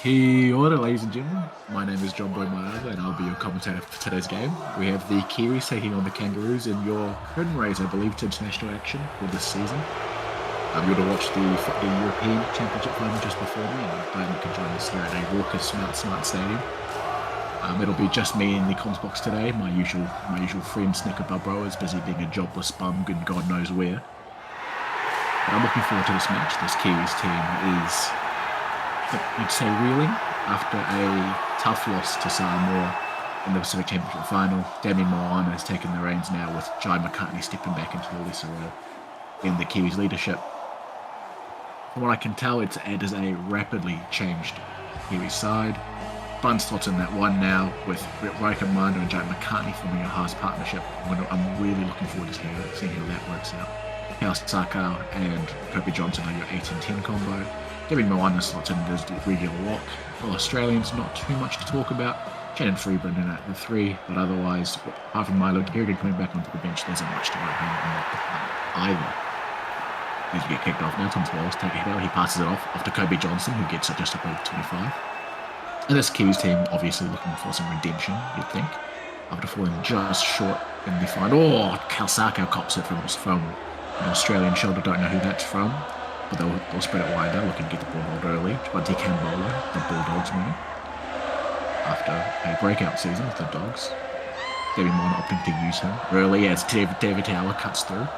Kia ora, ladies and gentlemen. My name is John Boy Maiava, and I'll be your commentator for today's game. We have the Kiwis taking on the Kangaroos in your curtain raise, I believe, to international action for this season. You would have watched the European Championship final just before me, and I'm glad you can join us here at a raucous Mount Smart Stadium. It'll be just me in the comms box today. My usual friend Snicker Balbro is busy being a jobless bum, and God knows where. But I'm looking forward to this match. This Kiwis team is, you'd say, reeling after a tough loss to Samoa in the Pacific Championship final. Damien Moana has taken the reins now, with Jai McCartney stepping back into the SRL in the Kiwis' leadership. From what I can tell, it is a rapidly changed Kiwis side. Bun slots in that one now, with Riker Mando and Jai McCartney forming a Haas partnership. I'm really looking forward to seeing how that works out. Chaos Sakau and Kobe Johnson are your 8 and 10 combo. Devin Moana slots in as the regular lock. For Australians, not too much to talk about. Shannon Freeburn in at the 3, but otherwise, apart from Milo Kerrigan coming back onto the bench, there isn't much to write home on that either. As we get kicked off now, Thomas Wallace take a hit out. He passes it off to Kobe Johnson, who gets it just above 25. And this Kiwis team obviously looking for some redemption, you'd think, after falling just short in the final. Oh, Kalsako cops it from an Australian shoulder. Don't know who that's from, but they'll spread it wider, looking to get the ball hold early. Bunty Cambola, the Bulldogs winning after a breakout season with the Dogs. David Moana opting to use him early as David Tower cuts through.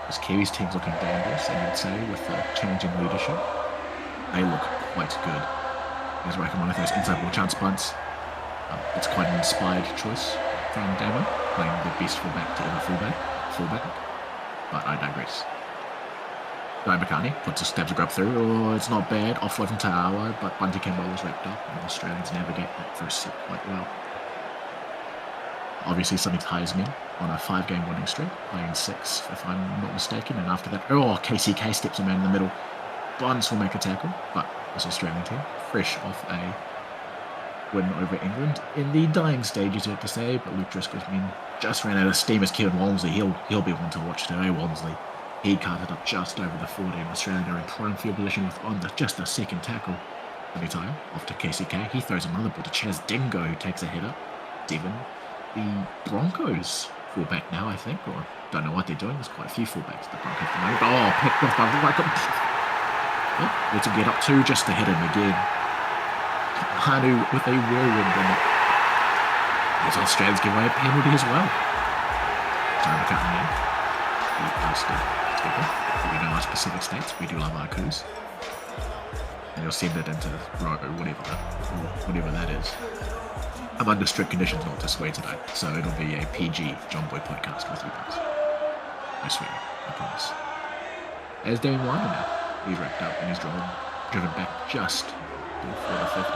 This Kiwis team's looking dangerous, and you'd say, with the change in leadership, they look quite good. As recommend those inside ball chance punts. It's quite an inspired choice from Damo, playing the best fullback to ever fullback. But I digress. Jai McCartney stabs a grab through. Oh, it's not bad. Offload from Ta'awa, but Bunty Campbell's wrapped up, and Australians navigate that first set quite well. Obviously, something ties me on a 5-game winning streak, playing 6, if I'm not mistaken. And after that, KCK steps a man in the middle. Buns will make a tackle, but this Australian team, fresh off a win over England in the dying stages, you have to say. But Luke Driscoll's men just ran out of steam as Kieran Walmsley. He'll be one to watch today. Walmsley, he carted up just over the 40, and Australia are in prime field position with just a second tackle. Anytime off to KCK, he throws another ball to Chaz Dingo, who takes a header. Devon, the Broncos fullback now, I think, or don't know what they're doing. There's quite a few fullbacks. The Broncos at the moment. Picked off by Riker. Let's get up to just to hit him again. Hanu with a whirlwind in it. These Australians give away a penalty as well. Sorry, we're cutting in. We posted. We know our specific states. We do love our coups. And you'll send it into row, whatever that is. I'm under strict conditions not to swear today, so it'll be a PG John Boy podcast with you guys. I swear, I promise. As Damien Wyman now. He's wrapped up and he's driven back just before the 50.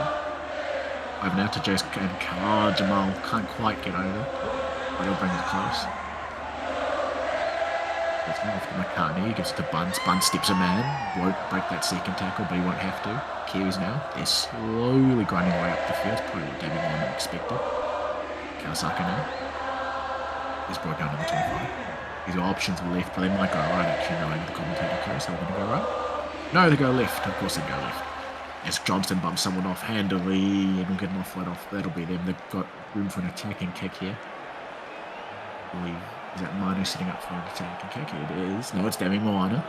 Over now to Jace and Jamal can't quite get over, but he'll bring it close. It's off to McCartney. He gives it to Buns. Buns steps a man. Won't break that second tackle, but he won't have to. Kiwis now, they're slowly grinding their way up the field. Probably what David Wyman expected. Kawasaki now. He's brought down to the 25. He's got options left, but they might go right, actually, knowing the commentator cares. So they're going to go right. No, they go left. Of course they go left. As Johnston bumps someone off handily and will get an offload off, that'll be them. They've got room for an attacking kick here. I believe, is that Manu sitting up for an attacking kick? It is. No, it's Dami Moana.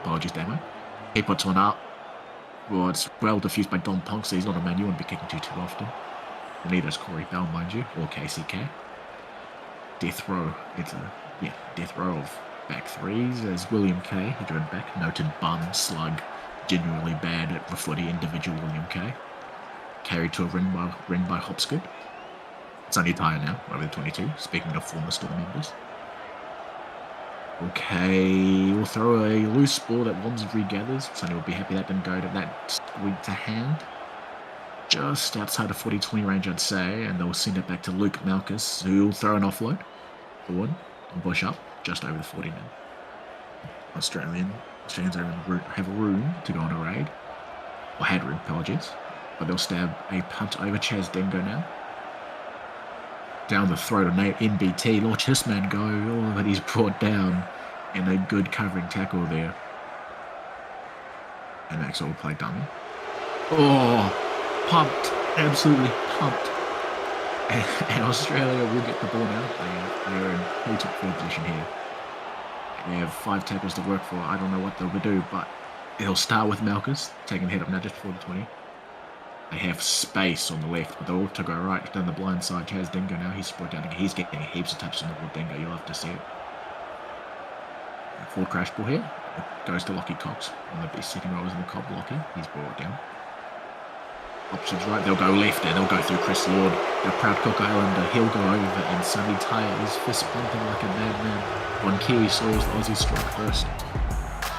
Apologies, Damo. He puts one up. Well, it's well diffused by Don Punk, so he's not a man you wouldn't be kicking too often. And neither is Corey Bell, mind you, or KCK. Death row. It's a, death row of back threes as William K, he driven back, noted bum, slug, genuinely bad at the footy individual William K. Carried to a ring by Hopsgood. It's only Tyre now, over the 22, speaking of former Storm members. Okay, we'll throw a loose ball that Wands regathers. Sonny will be happy that didn't go to that squeak to hand. Just outside of 40-20 range, I'd say, and they'll send it back to Luke Malchus, who will throw an offload forward and push up. Just over the 40 now. Australians have a room to go on a raid. Or had room, apologies. But they'll stab a punt over Chaz Dingo now. Down the throat of NBT. Watch this man go. Oh, but he's brought down. And a good covering tackle there. And Maxwell will play dummy. Oh, pumped, absolutely pumped. And Australia will get the ball now. They are in potent field position here. They have 5 tackles to work for. I don't know what they'll do, but it'll start with Malchus taking the head up now just before the 20. They have space on the left, but they'll all to go right down the blind side. Chaz Dingo now, he's brought down. He's getting heaps of touches on the ball. Dingo, you'll have to see it. Forward crash ball here. It goes to Lockie Cox. One of the best second rowers in the comp, Lockie. He's brought it down. Options right, they'll go left and they'll go through Chris Lord. The proud Cook Islander, he'll go over and Sonny Tyre is fist pumping like a madman. One Kiwi saws the Aussie strike first.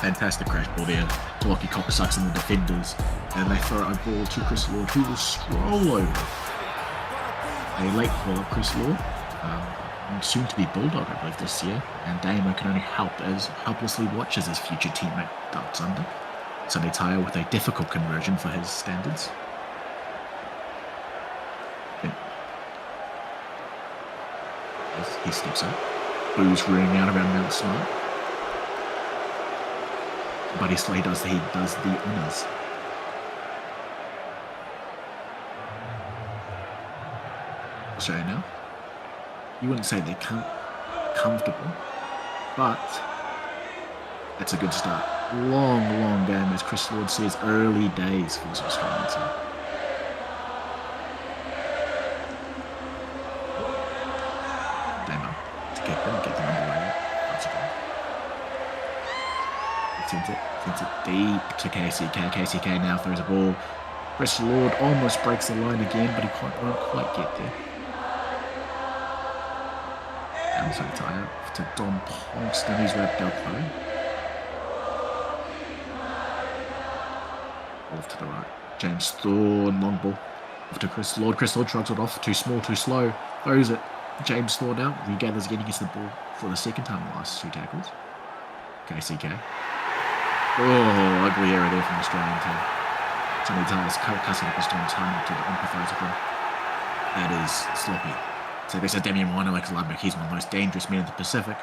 Fantastic crash ball there. Lockie Cox sucks in the defenders and they throw a ball to Chris Lord who will stroll over. A late ball up Chris Lord. Soon to be Bulldog, I believe, this year. And Damo can only helplessly watch as his future teammate ducks under. Sonny Tyre with a difficult conversion for his standards. He steps up. Boo's ringing out around Mount Smart. Buddy Slay does the honours. Australia now. You wouldn't say they're comfortable, but that's a good start. Long game, as Chris Lord says, early days for this Australian team. Get them underway. Once again. Sends it deep to KCK. KCK now throws a ball. Chris Lord almost breaks the line again, but he won't quite get there. And so tie up to Dom Pongston, who's wrapped up though. Off to the right. James Thorne, long ball. Off to Chris Lord. Chris Lord shrugs it off. Too small, too slow. Throws it. James Thorne now regathers again, gets the ball for the second time in the last 2 tackles. KCK. Oh, ugly error there from the Australian team. Sonny Tyler's cussing up his time to empathise with him. That is sloppy. So this is Damian Winer, like Lumberg. He's one of the most dangerous men in the Pacific.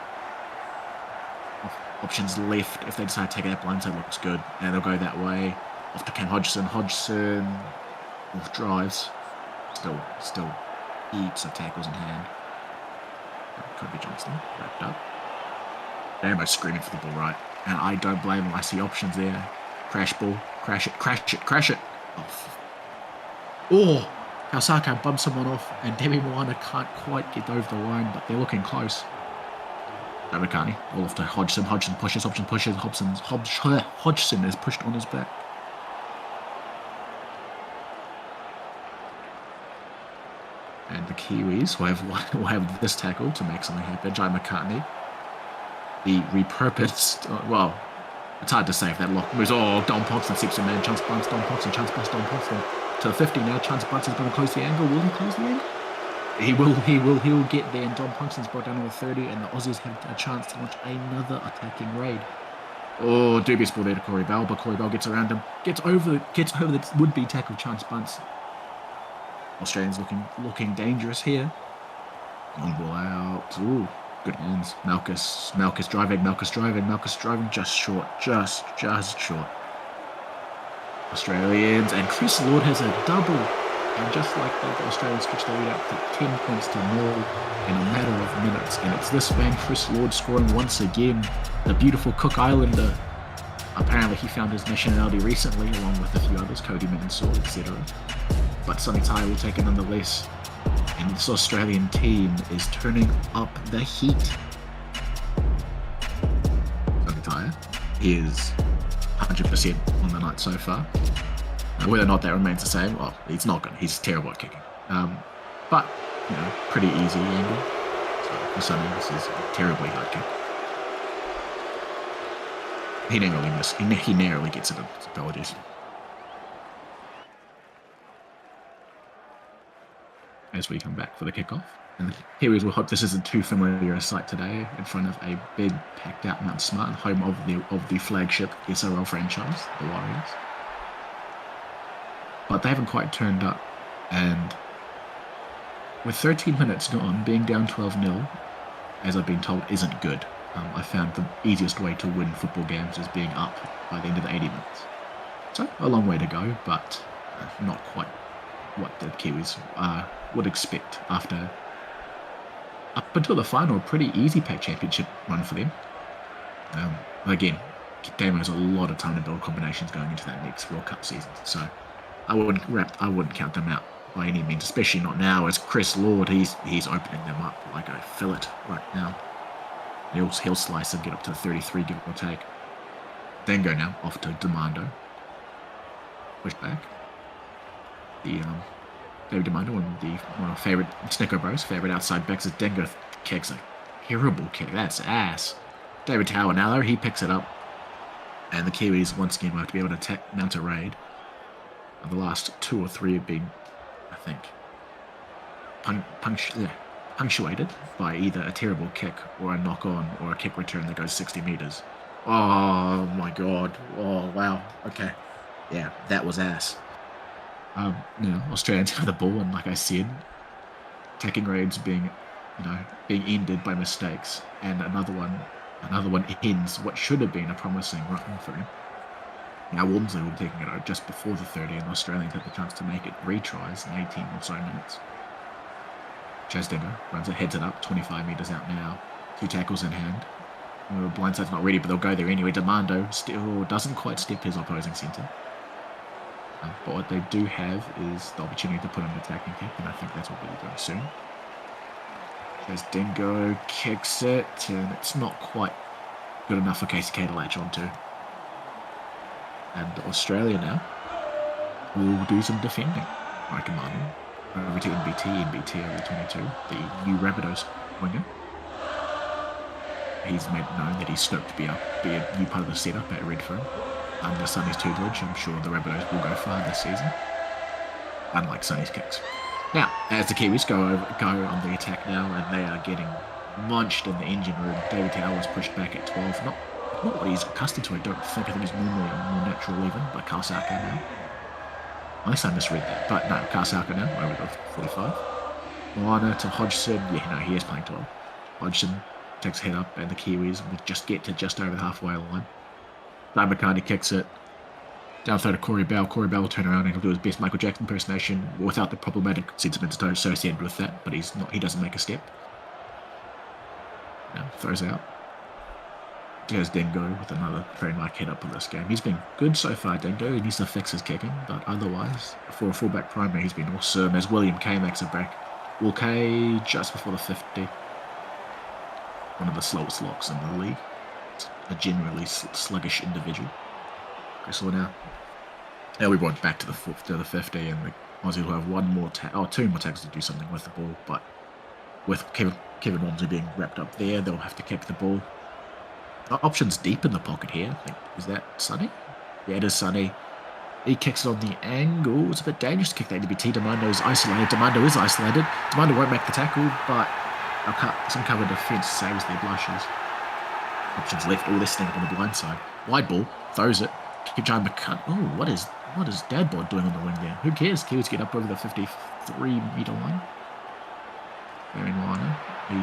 Options left. If they decide to take that blindside, looks good. And they'll go that way. Off to Cam Hodgson. Hodgson drives. Still heaps of tackles in hand. Kobe Johnston wrapped up. They're almost screaming for the ball right. And I don't blame them. I see options there. Crash ball. Crash it. Oh! Kausaka bumps someone off, and Demi Moana can't quite get over the line, but they're looking close. Nabakani, all off to Hodgson. Hodgson pushes. Hodgson is pushed on his back. And the Kiwis will have this tackle to make something happen. Jai McCartney, the repurposed, well, it's hard to say if that lock moves. Oh, Don Poxton steps in man. Chance bunts Don Poxton. Chance bunts Don Poxton to the 50 now. Chance bunts is going to close the angle. Will he close the angle? He will get there. And Don Poxton's brought down on the 30, and the Aussies have a chance to launch another attacking raid. Oh, dubious ball there to Corey Bell, but Corey Bell gets around him, gets over the would-be tackle. Chance bunts. Australians looking dangerous here. Long ball out. Ooh, good hands. Malchus driving just short. Australians, and Chris Lord has a double. And just like that, the Australians switched the lead up to 10 points to 0 in a matter of minutes. And it's this man, Chris Lord, scoring once again. The beautiful Cook Islander. Apparently he found his nationality recently, along with a few others, Cody Mansour, etc. But Sonny Tyre will take it nonetheless. And this Australian team is turning up the heat. Sonny Tyre is 100% on the night so far. Whether or not that remains the same, well, he's not good. He's terrible at kicking. But, pretty easy angle. So for Sonny, this is a terribly hard kick. He narrowly missed. He narrowly gets it. Apologies. As we come back for the kickoff. And here we will hope this isn't too familiar a sight today in front of a big packed out Mount Smart, home of the flagship SRL franchise, the Warriors. But they haven't quite turned up, and with 13 minutes gone, being down 12-0, as I've been told, isn't good. I found the easiest way to win football games is being up by the end of the 80 minutes. So, a long way to go, but not quite what the Kiwis would expect after, up until the final, a pretty easy pack championship run for them. Again, Damo has a lot of time to build combinations going into that next World Cup season, so I wouldn't count them out by any means, especially not now. As Chris Lord, he's opening them up like a fillet right now. He'll slice and get up to 33, give or take. Then go now off to Demando. Push back. The David Demando, one of my favorite Snicko Bros, favorite outside backs, as Dengo kicks a terrible kick. That's ass. David Tower now, though, he picks it up. And the Kiwis, once again, will have to be able to mount a raid. And the last 2 or 3 have been, I think, punctuated by either a terrible kick or a knock-on or a kick return that goes 60 meters. Oh, my God. Oh, wow. Okay. Yeah, that was ass. Australians have the ball, and like I said, attacking raids being ended by mistakes, and another one ends what should have been a promising run for him. Now Walmsley will be taking it out just before the 30, and the Australians had the chance to make it retries in 18 or so minutes. Chaz Dingo runs it, heads it up, 25 metres out now, 2 tackles in hand. Blindside's not ready, but they'll go there anyway. Demando still doesn't quite step his opposing centre. But what they do have is the opportunity to put an attacking kick, and I think that's what we'll be doing soon. Chaz Dingo kicks it, and it's not quite good enough for KCK to latch onto. And Australia now will do some defending. Right, commanding. Over to NBT over 22, the new Rabbitohs winger. He's made it known that he's stoked to be a new part of the setup at Redfern. Under Sonny's tutelage, I'm sure the Rabbitohs will go far this season. Unlike Sonny's kicks. Now, as the Kiwis go on the attack now, and they are getting munched in the engine room. David Tower was pushed back at 12. Not what he's accustomed to, I don't think. I think he's normally more natural even, but Karsaka now. Unless I misread that. But no, Karsaka now, over the 45. Moana to Hodgson. Yeah, no, he is playing 12. Hodgson takes a head up, and the Kiwis will just get to just over the halfway line. Brad McCartney kicks it. Down throw to Corey Bell. Corey Bell will turn around and he'll do his best Michael Jackson impersonation without the problematic sentiments associated with that, but he doesn't make a step. Now, throws out. There's Dingo with another trademark head up for this game. He's been good so far, Dingo. He needs to fix his kicking, but otherwise, for a fullback primary, he's been awesome. As William K makes it back. Will K just before the 50. One of the slowest locks in the league. A generally sluggish individual. Chris now. Now we brought back to the 50, and the Aussie will have two more tackles to do something with the ball, but with Kevin Walmsley being wrapped up there, they'll have to kick the ball. Options deep in the pocket here. Is that Sonny? Yeah, it is Sonny. He kicks it on the angle. It's a bit dangerous to kick that NBT. Demando is isolated. Demando won't make the tackle, but some cover defence saves their blushes. Options left. Oh, they're standing up on the blind side. Wide ball. Throws it. Keep trying to cut. Oh, what is Dadbod doing on the wing there? Who cares? Kiwis get up over the 53-metre line. Aaron Liner. He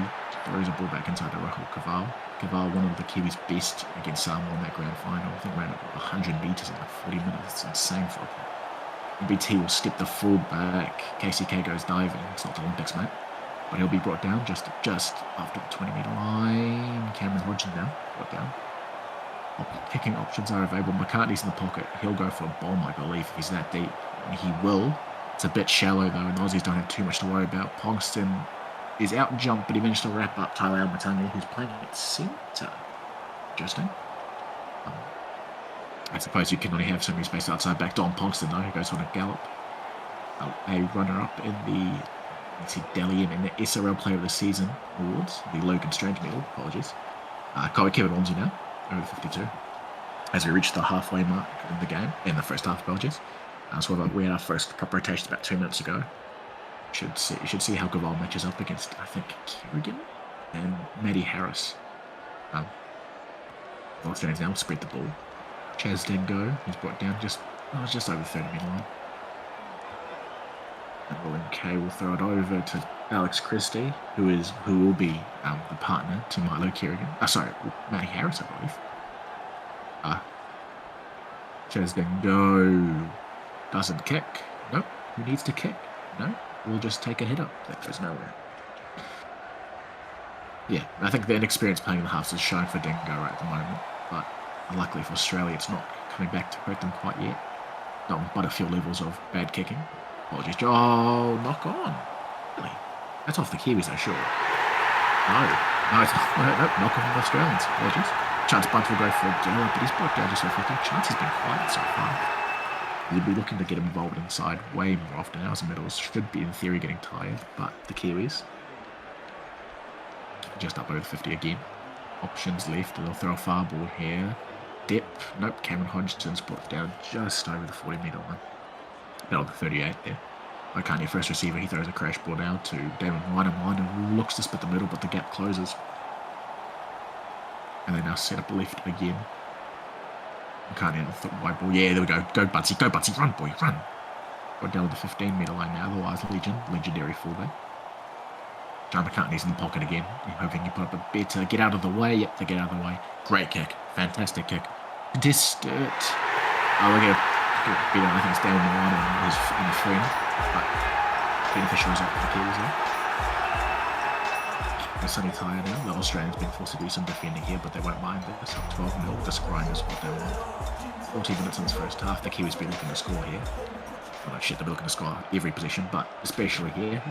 throws a ball back inside to Rahul Kaval. Kaval, one of the Kiwis' best against Samoa in that grand final. I think ran 100 metres in like 40 minutes. It's insane for a player. BT will step the full back. KCK goes diving. It's not the Olympics, mate. But he'll be brought down just after the 20-metre line. Cameron Hodgson now brought down. Kicking options are available. McCartney's in the pocket. He'll go for a bomb, I believe, if he's that deep. And he will. It's a bit shallow, though, and the Aussies don't have too much to worry about. Pongston is out jump, but he managed to wrap up Tyler Almatangi, who's playing at centre. Interesting. I suppose you can only have so many space outside back. Don Pongston, though, who goes on a gallop. A runner-up in the Delhi in the SRL Player of the Season awards. The Logan Strange medal, apologies. Kevin Walmsley now, over 52. As we reach the halfway mark in the game, in the first half, apologies. So we had our first proper rotation about 2 minutes ago. You should see how Gaval matches up against, I think, Kerrigan and Maddie Harris. The Australians now spread the ball. Chaz Dingo, who's brought down just over 30-metre line. And William K will throw it over to Alex Christie, who will be the partner to Milo Kerrigan. Matty Harris, I believe. Chaz Dingo doesn't kick. Nope. who needs to kick. No, we'll just take a hit up. That goes nowhere. Yeah, I think the inexperience playing the halves is showing for Dingo right at the moment. But luckily for Australia, it's not coming back to hurt them quite yet. Not but a few levels of bad kicking. Apologies. Oh, knock on. Really? That's off the Kiwis, though, sure. No. No, nope, knock on the Australians. Apologies. Chance Bunt will go for Gallagher, but he's brought down just off 50. Chance has been quiet so far. You'd be looking to get him involved inside way more often. Ours middles should be, in theory, getting tired, but the Kiwis just up over 50 again. Options left. They'll throw a far ball here. Dip. Nope. Cameron Hodgson's brought down just over the 40-metre line. About the 38 there. Okani, first receiver, he throws a crash ball down to Damon Wine looks to split the middle, but the gap closes. And they now set up left again. Okani, white ball. Yeah, there we go. Go, Butsy. Go, Butsy. Run, boy. Run. Got down to the 15-metre line now. Otherwise, legendary fullback. John McCartney's in the pocket again. I'm hoping you put up a better. Get out of the way. Yep, they get out of the way. Great kick. Fantastic kick. Distant. Oh, we're going to beat him. I think it's Damon Wine and his friend. But beneficial result for the Kiwis there. They're suddenly tired now. The Australians been forced to do some defending here, but they won't mind this. Up 12-0. This grind is what they want. 14 minutes in this first half. The Kiwis be looking to score here. Well, no shit, they'll be looking to score every position, but especially here.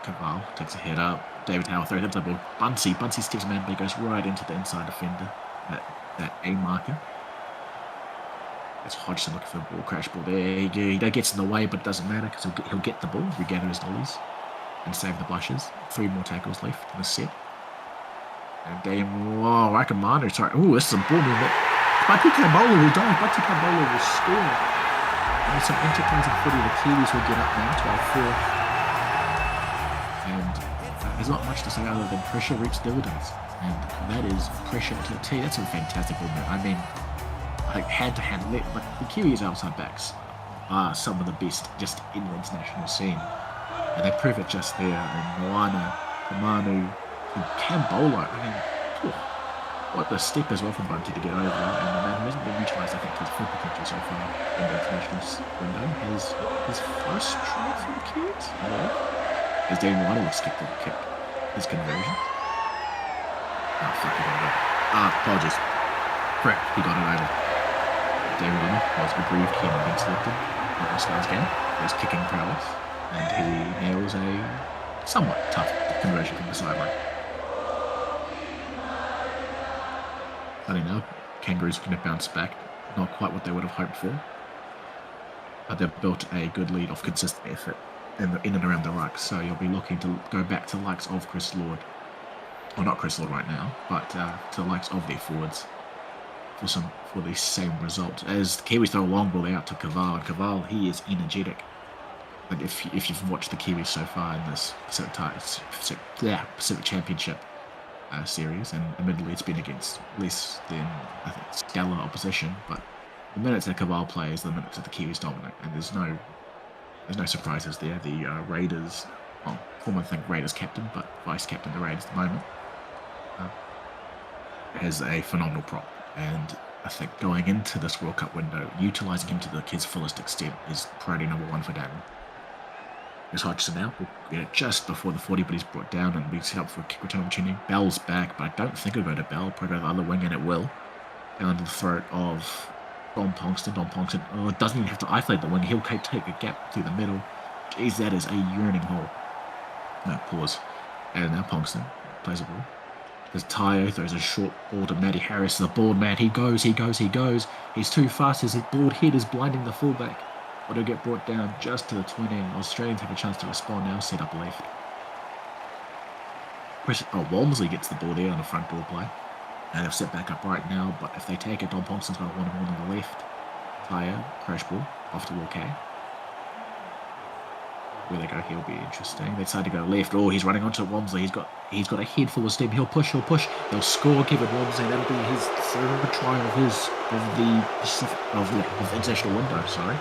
Caval takes a head up. David Howell throws the ball. Bunsey steps man, but he goes right into the inside defender. That A marker. It's Hodgson looking for the ball, crash ball there. He gets in the way, but it doesn't matter because he'll get the ball, regather his nollies, and save the blushes. 3 more tackles left in the set. And Dame, whoa, Rakamano, sorry. Ooh, this is a ball movement. Bati Kambola will die. Bati Kambola will score. And some enterprising footy. The Kiwis will get up now, 12-4. And there's not much to say other than pressure reaps dividends. And that is pressure to the tee. That's a fantastic movement. I mean, like hand-to-hand, like the Kiwis outside backs are some of the best just in the international scene. And they prove it just there. And Moana, Kamanu, Kambola, I mean, what a step as well from Bunty to get over. And the man who hasn't been utilised, I think, to his full potential so far in the international window has his first try for the Kiwis. As Dane White will skip the kick, his conversion. Oh, fuck, he got it over. Apologies. Correct, he got it over. David White was aggrieved he hadn't been selected in this last game. His kicking prowess, and he nails a somewhat tough conversion from the sideline. Funny now, Kangaroos are going to bounce back. Not quite what they would have hoped for. But they've built a good lead off consistent effort in and around the ruck. So you'll be looking to go back to the likes of Chris Lord. Well, not Chris Lord right now, but to the likes of their forwards for the same result. As the Kiwis throw a long ball out to Caval. And Caval, he is energetic. Like if you've watched the Kiwis so far in this Pacific Championship series, and admittedly it's been against less than, I think, stellar opposition, but the minutes that Caval plays, the minutes that the Kiwis dominate, and there's no surprises there. The Raiders, well, former Raiders captain, but vice captain of the Raiders at the moment, has a phenomenal prop, and I think going into this World Cup window, utilising him to his fullest extent is priority number 1 for Damon. There's Hodgson now. We'll get it just before the 40, but he's brought down and we set up for a kick return opportunity. Bell's back, but I don't think it'll go to Bell. Probably go to the other wing, and it will. Down to the throat of Dom Pongston. Doesn't even have to isolate the wing. He'll take a gap through the middle. Jeez, that is a yearning hole. No, pause. And now Pongston plays a ball. There's Tayo, throws a short ball to Matty Harris. The bald man, he goes. He's too fast. His bald head is blinding the fullback. But he'll get brought down just to the 20. Australians have a chance to respond now. Set up left. Walmsley gets the ball there on the front door play. And they've set back up right now. But if they take it, Don Pongston's got a 1-on-1 on the left. Tayo, crash ball, off to Walker. Where they go, he'll be interesting. They decide to go left. Oh, he's running onto Walmsley. He's got a head full of steam. He'll push. They'll score Kevin Walmsley. That'll be his third try of the international window. Sorry.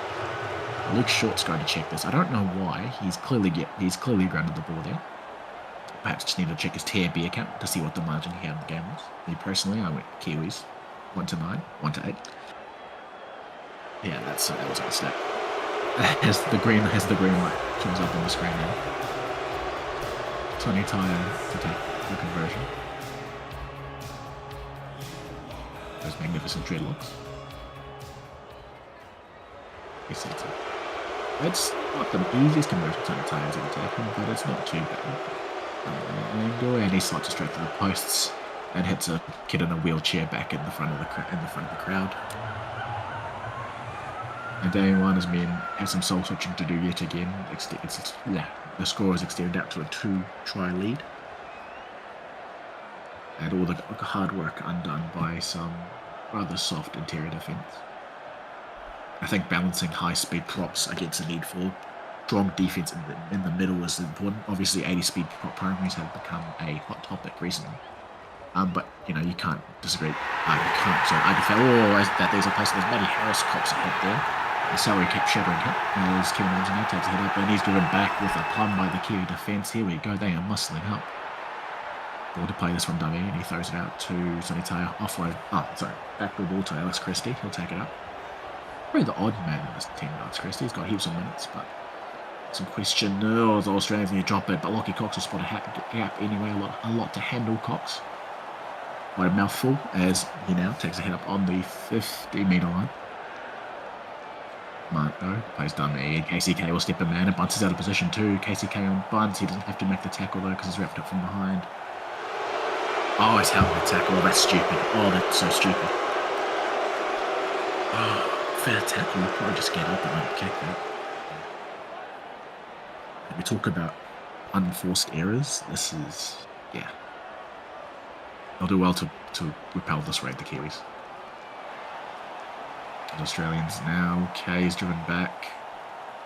Luke Short's going to check this. I don't know why. He's clearly grounded the ball there. Perhaps just need to check his TAB account to see what the margin he had in the game was. Me personally, I went Kiwis 1-9, 1-8. Yeah, that was a mistake. Has the green light shows up on the screen now. Tony Tyre to take the conversion. Those magnificent dreadlocks. He sets it. It's not the easiest conversion Tony Tyre has ever taken, but it's not too bad. Angle, and he slots it straight to the posts and hits a kid in a wheelchair back in the front of the crowd. And day one has been have some soul switching to do yet again. The score is extended out to a 2-try lead. And all the hard work undone by some rather soft interior defence. I think balancing high-speed props against the need for strong defence in the middle is important. Obviously, 80-speed prop primaries have become a hot topic recently. But, you can't disagree. You can't. So, that there's a place there's Matty Harris cops ahead there. The salary kept shattering him as Kevin Ramsey takes a head up and he's driven back with a plum by the Kiwi defence. Here we go. They are muscling up. Ball to play this from dummy and he throws it out to Sonny Taia. Offload. Backdoor ball to Alex Christie. He'll take it up. Probably the odd man in this team, Alex Christie. He's got heaps of minutes, but some question. The Australians need to drop it, but Lockie Cox will spot a gap anyway. A lot to handle Cox. Quite a mouthful as he now takes a head up on the 50-metre line. Marco plays dummy. KCK will step a man and Bunce is out of position too. KCK on Bunce. He doesn't have to make the tackle though because he's wrapped up from behind. Oh, he's held the tackle. That's stupid. Oh, that's so stupid. Oh, fair tackle. You'll probably just get up and let kick that. We talk about unforced errors. This is, yeah. They'll do well to repel this raid, the Kiwis. The Australians now. Kay's driven back.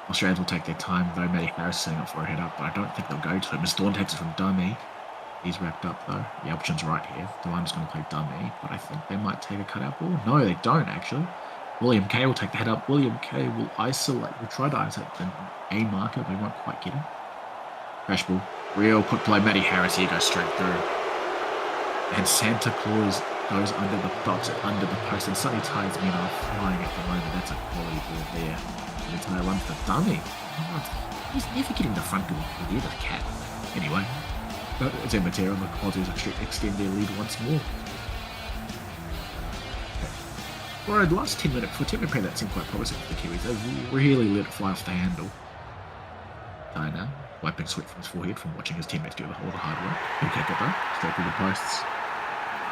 Australians will take their time though. Matty Harris setting up for a head up, but I don't think they'll go to him. As Dawn takes it from dummy. He's wrapped up though. The option's right here. Delano's going to play dummy, but I think they might take a cutout ball. No, they don't actually. William Kay will take the head up. William Kay will isolate. We'll try to isolate the A marker, but they won't quite get him. Crash ball. Real quick play. Matty Harris here goes straight through. And Santa Claus goes under the post, and Sonny Tai's men are flying at the moment. That's a quality ball there. Sonny Tai runs the dummy. He's never getting the front door with the cat. Anyway, Zembatera and the Aussies extend their lead once more. For the last 10 minutes, for 10-minute period, that seemed quite promising for the Kiwis. They really let it fly off the handle. Tai now, wiping sweat from his forehead from watching his teammates do all the hard work. He'll kick it though, straight through the posts.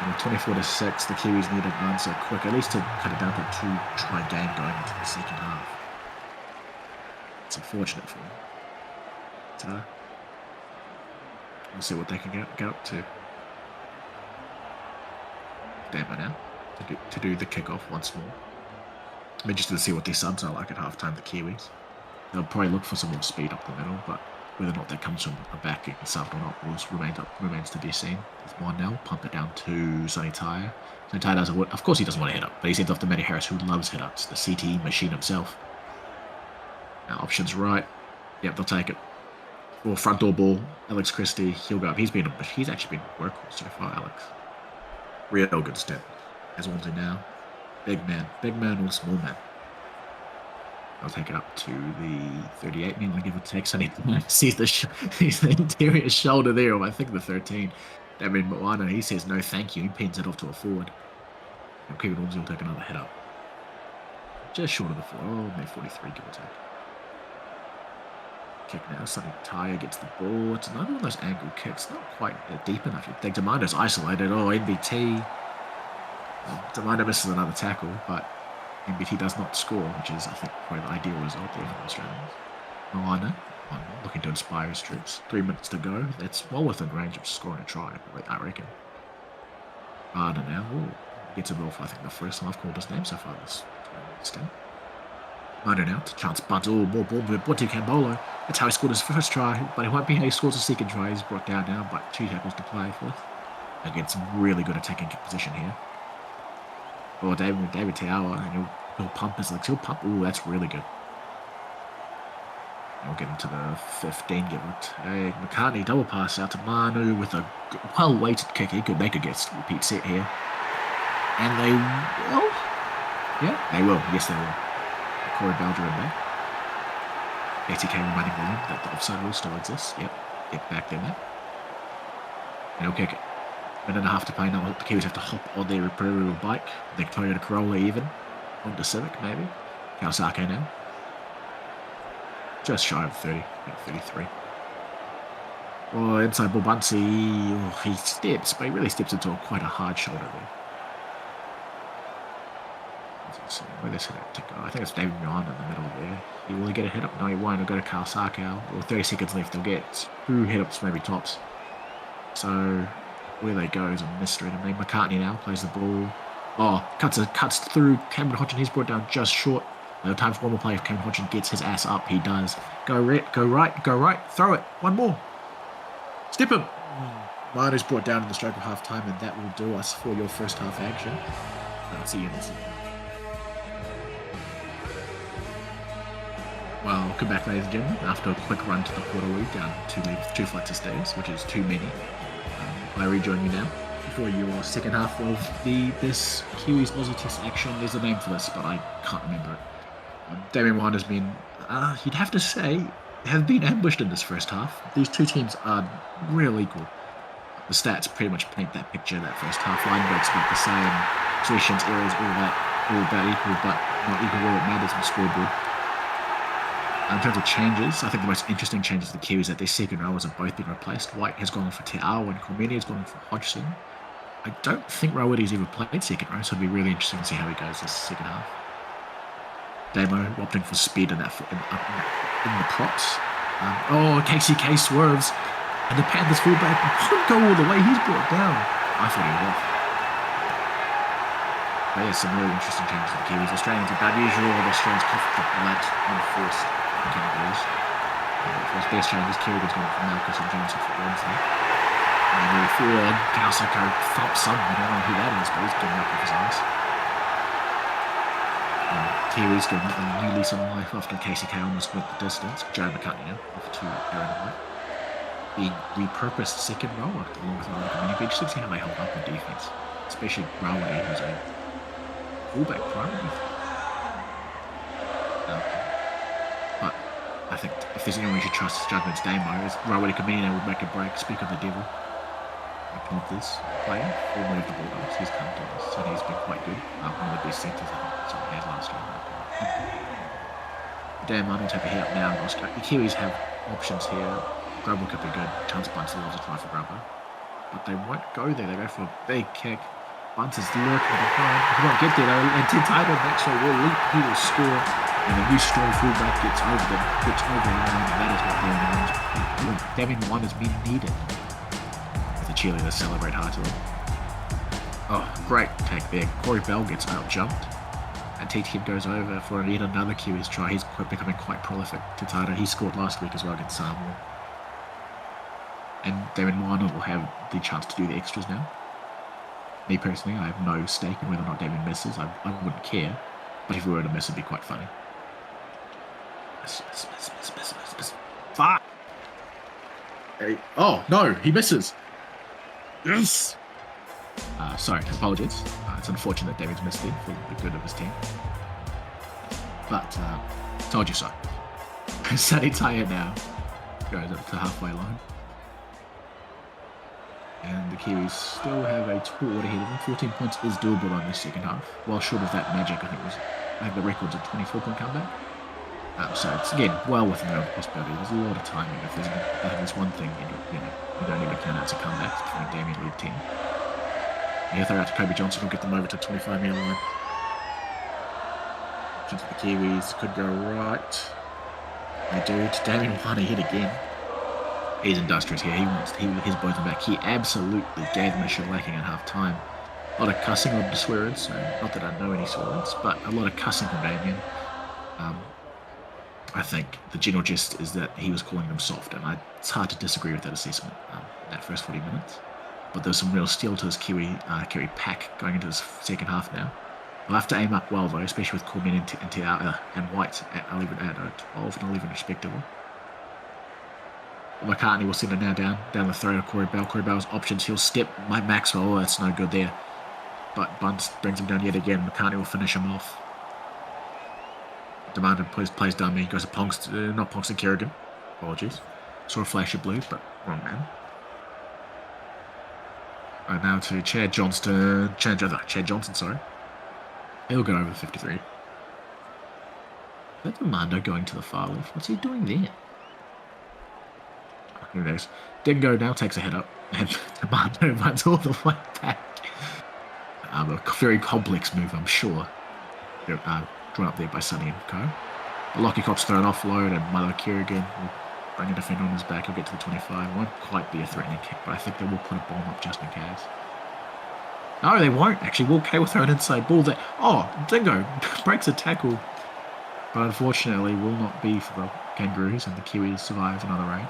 And 24-6, the Kiwis needed an answer quick, at least to cut it down to a 2-try game going into the second half. It's unfortunate for them. So, we'll see what they can get up to. Damn it now, to do the kickoff once more. I'm interested to see what these subs are like at halftime, the Kiwis. They'll probably look for some more speed up the middle, but whether or not that comes from a back getting subbed or not remains to be seen. There's one now, pump it down to Sonny Taia. Sonny Taia doesn't want, of course he doesn't want to hit up, but he sends off to Matty Harris, who loves hit ups, the CTE machine himself. Now options right, yep, they'll take it. Or front door ball, Alex Christie, he'll go up. He's actually been a workhorse so far, Alex. Real good step. As one to now, big man or small man. I'll take it up to the 38 minute, give or take. Sonny sees the interior shoulder there of I think the 13. Damien Moana, he says no thank you. He pins it off to a forward. And Kevin Ormsby will take another head up. Just short of the floor. Oh, maybe 43, give or take. Kick now. Sonny Taia gets the ball. It's another one of those angle kicks. Not quite deep enough. You think Demando's isolated. Oh, NBT. Demando misses another tackle, but NBT does not score, which is, I think, probably the ideal result there for the Australians. Moana, looking to inspire his troops. 3 minutes to go. That's well within range of scoring a try, I reckon. Arda now. Ooh, gets a ball for, I think, the first time I've called his name so far this game. Arda now to chance Bunt. Oh, more ball movement. Bunty Cambolo. That's how he scored his first try, but it won't be how he scores his second try. He's brought down now, but 2 tackles to play with. Again, some really good attacking position here. Oh, David Teawa, and he'll pump his legs. He'll pump. Ooh, that's really good. We'll get him to the 15, give or take. McCartney double pass out to Manu with a well-weighted kick. They could get a repeat set here. And they will. Yeah, they will. Yes, they will. Corey Belger in there. ATK reminding William that the offside rule still exists. Yep, get back there, mate. And he'll kick it. Minute and a half to play now. The Kiwis have to hop on their Imperial bike. The Toyota Corolla even. Honda Civic, maybe. Kawasaki now. Just shy of 30. 33. Oh, inside ball Bunsey. Oh, he steps, but he really steps into quite a hard shoulder there. Where does it to go? I think it's David Ryan in the middle there. Will he get a hit up? No, he won't. He'll go to Kawasaki. Or 30 seconds left. They'll get 2 hit ups, maybe tops. So where they go is a mystery to me. McCartney now plays the ball. Oh, cuts through Cameron Hodgson. He's brought down just short. No time for one more play. If Cameron Hodgson gets his ass up, he does. Go right, go right. Throw it. One more. Step him. Manu's brought down in the stroke of half time, and that will do us for your first half action. I'll see you in the second. Well, welcome back, ladies and gentlemen. After a quick run to the Portaloo down 2 flights of stairs, which is too many, I rejoin you now for your second half of this Kiwis Aussie Test action. There's a name for this, but I can't remember it. Damien Wan has been, you'd have to say, have been ambushed in this first half. These two teams are real equal. The stats pretty much paint that picture. That first half line breaks about the same, possessions, errors, all about equal, but not equal where it matters on the scoreboard. In terms of changes, I think the most interesting changes to the Kiwis is that their second rowers have both been replaced. White has gone for Te'ao and Cormini has gone for Hodgson. I don't think Rawiti's ever played second row, so it'll be really interesting to see how he goes this second half. Damo opting for speed in the props. KCK swerves, and the Panthers fullback won't go all the way. He's brought down. I thought he was off. But yeah, some really interesting changes to the Kiwis. Australians, about usual, the Australians coughed up the lat unforced Kangaroos. For his best changes, Kiwi's gone for Marcus and Johnson for Wednesday. And then forward, Kawasaki thumps someone. I don't know who that is, but he's getting up with his eyes. Kiwis getting a new lease on life after KCK almost went the distance. Jared McCartney now, off to Aaron White. The repurposed second rower, along with Rawati. It'd be interesting to see how they hold up on defence. Especially Rawati, who's a fullback primarily. But I think if there's anyone we should trust his judgment, it's Damo. Rawati Kamina would make a break. Speak of the devil. The Panthers player, formerly of the Bulldogs, he's come to us, and he's been quite good. One of the best centres I had last year. Dan Arnold have a hit up now. The Kiwis have options here. Grubber could be good. Chance Bunce loves a try for Grubber. But they won't go there. They go for a big kick. Bunce is lurking behind. He won't get there though. And Tentato Maxwell will leap. He will score. And the new strong fullback gets over the line. And that is what Devin One has been needed. The cheerleaders celebrate heartily. Oh, great take there. Corey Bell gets out-jumped. And TTM goes over for yet another Kiwis try. He's becoming quite prolific. Tatato, he scored last week as well against Samoa. And David Moana will have the chance to do the extras now. Me personally, I have no stake in whether or not David misses. I wouldn't care. But if we were to miss, it'd be quite funny. Miss. Fuck! Hey. Oh, no, he misses. Yes! Sorry, apologies. It's unfortunate David's missed it for the good of his team. But, told you so. Sunny Taya now goes up to halfway line. And the Kiwis still have a tall order ahead of them. 14 points is doable on the second half. While short of that magic, I think the record's a 24-point comeback. So it's, again, well within the realm of possibility. There's a lot of timing. I think there's one thing you don't even count out as a comeback from a Damien lead team. Yeah, throw out to Kobe Johnson will get them over to 25-metre line. The Kiwis could go right. They do. To Damien Wana hit again. He's industrious here. His boys are back. He absolutely gave them a shellacking at half time. A lot of cussing on the swear words, so not that I know any swear words, but a lot of cussing from Damien. I think the general gist is that he was calling them soft, and it's hard to disagree with that assessment that first 40 minutes. But there's some real steel to his Kiwi pack going into his second half now. He'll have to aim up well, though, especially with Cormin and White at 12 and 11 respectively. McCartney will send it now down the throat of Corey Bell. Corey Bell's options. He'll step Mike Maxwell. Oh, that's no good there. But Bunce brings him down yet again. McCartney will finish him off. Demanded plays dummy. Goes to not Ponkston, Kerrigan. Apologies. Saw a flash of blue, but wrong man. Right now to Chad Johnson. Chad Johnson, sorry. He'll go over 53. Is that Demando going to the far left? What's he doing there? Who knows? Dingo now takes a head up, and Demando runs all the way back. A very complex move, I'm sure. Drawn up there by Sonny and Co. Lockie Cox throw an offload, and Milo Kerrigan will bring a defender on his back. He'll get to the 25. It won't quite be a threatening kick, but I think they will put a bomb up just in case. No, they won't. Actually, Will Kay will throw an inside ball there. Oh, Dingo breaks a tackle. But unfortunately, will not be for the Kangaroos, and the Kiwis survive another raid.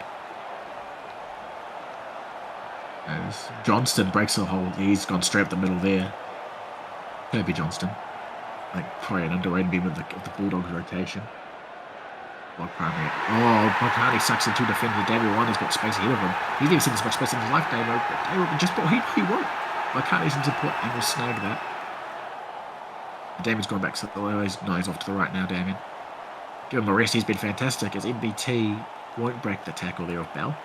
As Johnston breaks the hold, he's gone straight up the middle there. Kirby Johnston. Like, probably an underrated beam of the Bulldogs rotation. Block primary. Oh, McCartney sucks in two defenders. David Warner's got space ahead of him. He's never seen this much space in his life, David. David just bought, he won't. McCartney's in support and will snag that. And Damien's gone back to the low. He's off to the right now, Damien. Give him a rest. He's been fantastic as MBT won't break the tackle there of Bell.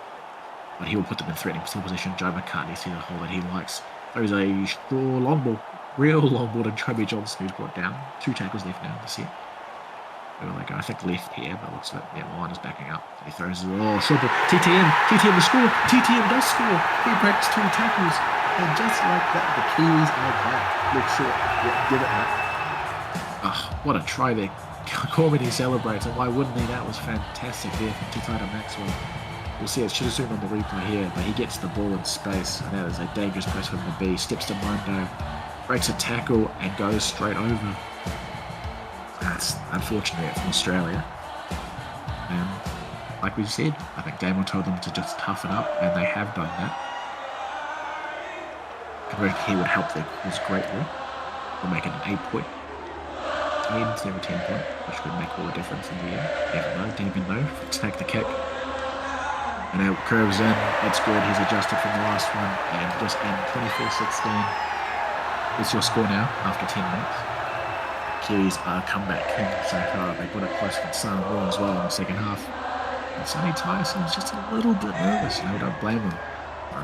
But he will put them in threatening position. Joe McCartney sees a hole that he likes. There's a long ball. Real long ball to Kobe Johnson, who's brought down. 2 tackles left now to see it. Where will they go? I think left here, but looks like line is backing up. He throws it. Oh, short ball. TTM will score. TTM does score. He breaks 2 tackles. And just like that, the Kiwis are back. Look short. Yeah, give it that. Oh, what a try there. Corbett celebrates, and why wouldn't he? That was fantastic there from Titata Maxwell. We'll see it should have zoomed on the replay here, but he gets the ball in space, and that is a dangerous place for him to be. Steps to Mondo, breaks a tackle, and goes straight over. That's unfortunate from Australia. And like we said, I think Damon told them to just toughen up, and they have done that. He would help their cause greatly. We'll make it an 8-point. 10 point, which would make all the difference in the end. Even though, to take the kick. And now curves in, that's good, he's adjusted from the last one, and just end 24-16. It's your score now, after 10 minutes. Kiwis are comeback king so far. They got it close with Sam Raw as well in the second half. And Sonny Tyson's just a little bit nervous, and I don't blame him.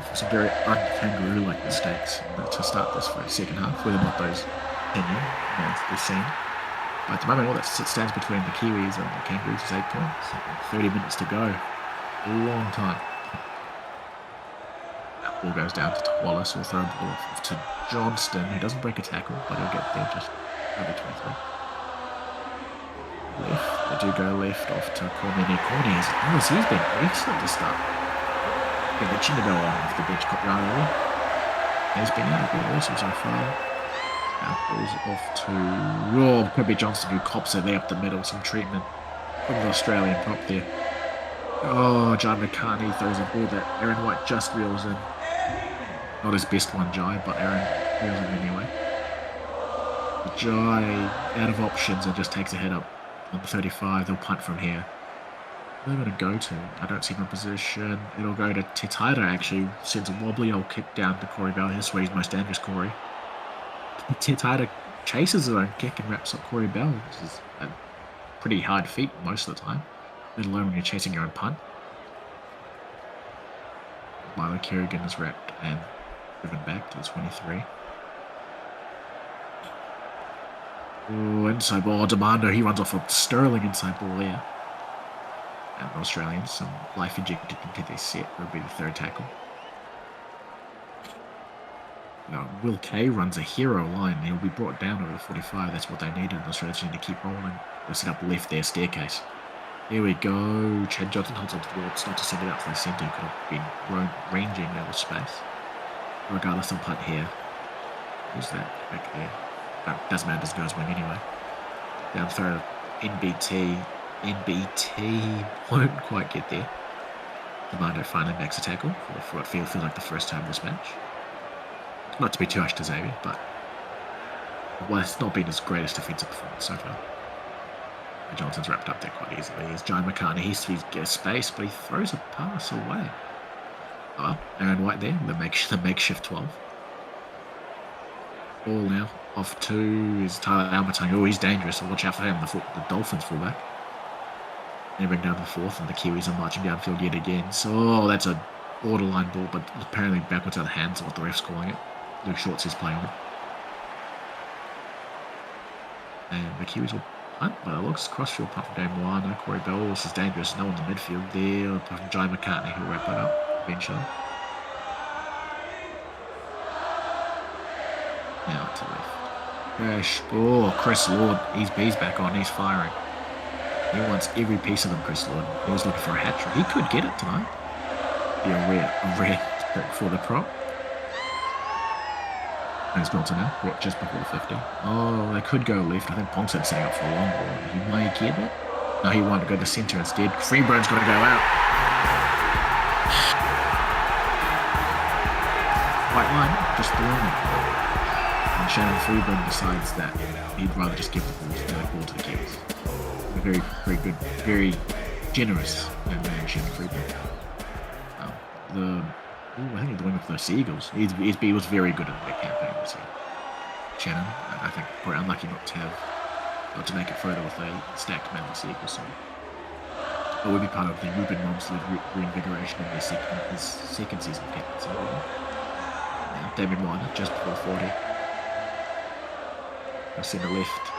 For some very un-kangaroo-like mistakes to start this for the second half, whether or not those continue, remains to be seen. But at the moment, all that stands between the Kiwis and the Kangaroos is 8 points. 30 minutes to go. A long time. That ball goes down to Wallace. We'll throw a ball off to Johnston, who doesn't break a tackle, but he'll get there just over 23. Left. They do go left off to Cormier. Cornier's he's been excellent to start. Yeah, the Chinnago off the bench got right early. He's been out a bit awesome so far. Now balls off to Kobe Johnston, who cops it there up the middle. Some treatment from the Australian prop there. Oh, John McCartney throws a ball that Aaron White just reels in. Not his best one, Jai, but Aaron reels in anyway. Jai, out of options, and just takes a head up on the 35. They'll punt from here. Where are they going to go to? I don't see my position. It'll go to Titaira, actually. Sends a wobbly old kick down to Corey Bell. This way he's most dangerous, Corey. Titaira chases his own kick and wraps up Corey Bell, which is a pretty hard feat most of the time, let alone when you're chasing your own punt. Milo Kerrigan is wrapped and driven back to the 23. Oh, inside ball. Demando, he runs off a sterling inside ball there. And the Australians, some life injected into their set, will be the third tackle. Now, Will Kay runs a hero line. He'll be brought down over the 45. That's what they needed. The Australians need to keep rolling. They'll set up left there, staircase. Here we go. Chad Johnson holds onto the ball. It's not to send it out to the centre. He could have been ranging over space. Regardless, they'll punt here. Who's that back there? No, doesn't matter. Doesn't go as wing anyway. Down throw. NBT won't quite get there. Demando finally makes a tackle for what feels like the first time this match. Not to be too harsh to Xavier, but it's not been his greatest defensive performance so far. Johnson's wrapped up there quite easily. Here's John McCartney. He's get space, but he throws a pass away. Oh, Aaron White there, the makeshift 12. Ball now. Off to is Tyler Albertine. Oh, he's dangerous, so watch out for him, the Dolphins fullback. They bring down the fourth, and the Kiwis are marching downfield yet again. So, that's a borderline ball, but apparently backwards out of the hands of what the ref's calling it. Luke Shorts is playing on it. And the Kiwis will punt, but it looks crossfield punt from game one. No Corey Bell. This is dangerous. No one in the midfield there. Apart from Jai McCartney, who'll wrap that up eventually. Now to left. Crash. Oh, Chris Lord. He's back on. He's firing. He wants every piece of them, Chris Lord. He was looking for a hat trick. He could get it tonight. Be a rare trick for the prop. There's Milton now, brought just before the 50. Oh, they could go left. I think Pongset's setting up for a long ball. He may get it. No, he won't go to centre instead. Freeburg's going to go out. White line, just below it. And Shannon Freeburg decides that he'd rather just give the ball to the Kiwis. A very, very good, very generous young man, Shannon Freeburg. I think he's the winner for the Seagulls. He was very good at the campaign this year. Shannon, I think, probably unlucky not to make it further with a stacked Manly Seagulls side. But we'll be part of the Ruben Momsley reinvigoration in his second season captaincy. Now, David Weiner, just before 40. I see the left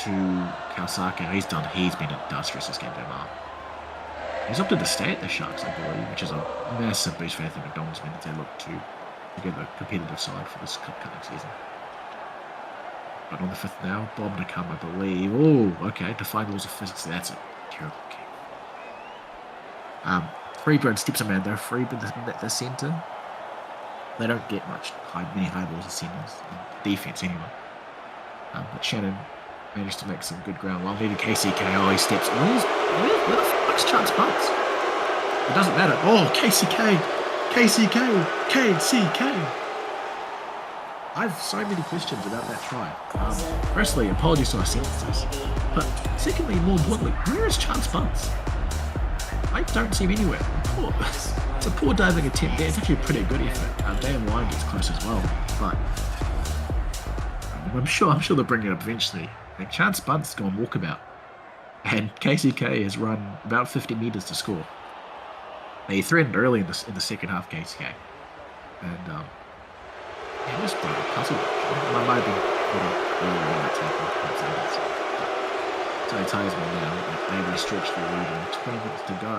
to Kawasaki. He's been industrious this game, Demar. He's opted to stay at the Sharks, I believe, which is a massive boost for Anthony McDonald's men as they look to get a competitive side for this coming season. But on the 5th now, Bob to come, I believe. Oh, okay, define rules of physics. That's a terrible game. Freeburg steps a man though. Freeburg at the centre. They don't get many high balls as centres. Defence, anyway. But Shannon managed to make some good ground. Well, needed KCK. Oh, he steps. Where the fuck's Chance Bunts? It doesn't matter. Oh, KCK. I have so many questions about that try. Firstly, apologies to our sentences. But secondly, more importantly, where is Chance Bunts? I don't see him anywhere. It's a poor diving attempt there. It's actually a pretty good effort. Dan Wine gets close as well. But I'm sure they'll bring it up eventually. And Chance Bunts has gone walkabout. And KCK has run about 50 metres to score. They threatened early in the second half, KCK. And, it was quite a puzzle. I might have been caught up earlier in that tackle. So he ties me now. They will stretch the lead and 20 minutes to go.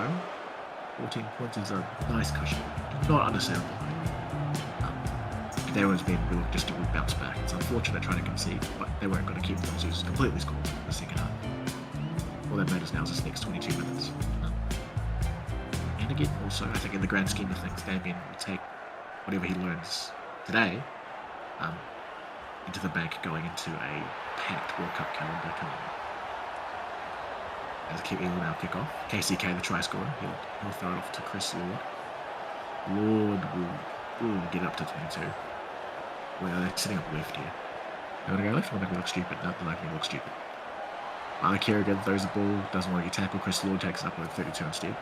14 points is a nice cushion. Not understandable. They would have been just a good bounce back. It's unfortunate trying to concede, but they weren't going to keep the Aussies completely scored in the second half. All that matters now is this next 22 minutes. And again, also, I think in the grand scheme of things, Damien will take whatever he learns today into the bank going into a packed World Cup calendar coming up. As he will now kick off. KCK, the try scorer, he'll throw it off to Chris Lord. Lord will get up to 22. Well, they're sitting up left here. They're going to go left or make me look stupid? No, they're making me look stupid. Kerrigan throws the ball, doesn't want to get tackled. Chris Lord takes it up with 32 instead.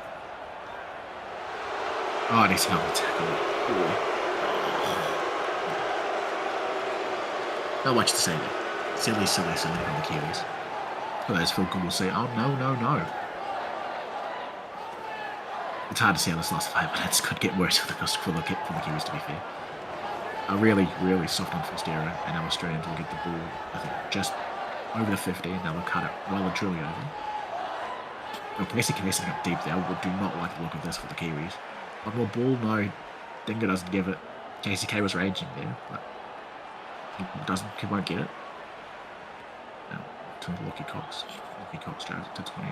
Oh, it needs another tackle. Not much to say there. Silly from the Kiwis. For those Phil will say, oh, no. It's hard to see how this last 5 minutes could get worse for the Kiwis, to be fair. A really, really soft on Forstero, and our Australians will get the ball, I think, just over the 50, and they'll cut it well and truly over. Well, Kinesi setting up deep there. I do not like the look of this for the Kiwis. One more ball, no. Dingo doesn't give it. KCK was raging there, but he won't get it. Now, to Lockie Cox. Lockie Cox drives it to 28.